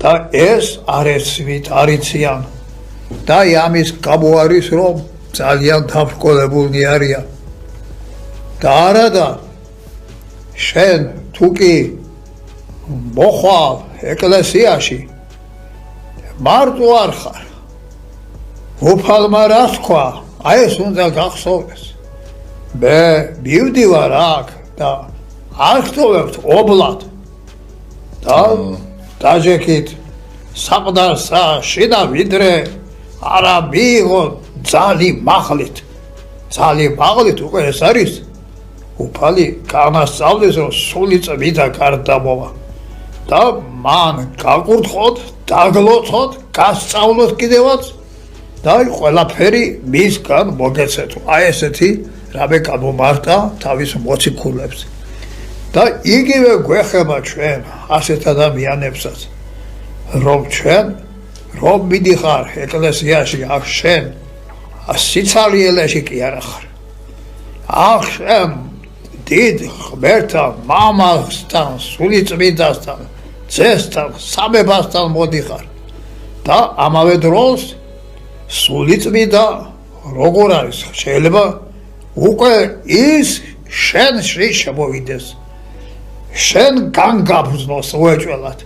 და ეს არცვით არიციან და ამის გამო არის რომ ძალიან დაბრკოლებულნი არიან და არადა შენ თუ კი მოხვალ ეკლესიაში მარტო არ ხარ უფალმა რა თქვა აი ეს უნდა გახსოვდეს მე მივდივარ აქ და არ ხტოვებთ ობლად და დაჯექით საყდარსა შიდა ვიდრე არა მიიღო ძალი მაღლით უკვე ეს არის უფალი განასწავლის რომ სული წმიდა გარდამოვა და მან გაკურთხოთ დაგლოცოთ გასწავლოთ კიდევაც და ყველაფერი მისგან მოგეცეთო აი ესეთი რამე გამომარტა თავის მოციქულებს და იგივე გვეხება ჩვენ ასეთ ადამიანებსაც რომ ჩვენ რომ მიდიხარ ეკლესიაში აქ შენ სიცოცხლეში კი არა ხარ აქ შენ დიდ ღმერთთან მამასთან სულიწმიდასთან ძესთან სამებასთან მოდიხარ და ამავე დროს სულიწმიდა როგორ არის შეიძლება უკვე ის შენში შემოვიდეს შენ განგაბრძნოს უეჭველად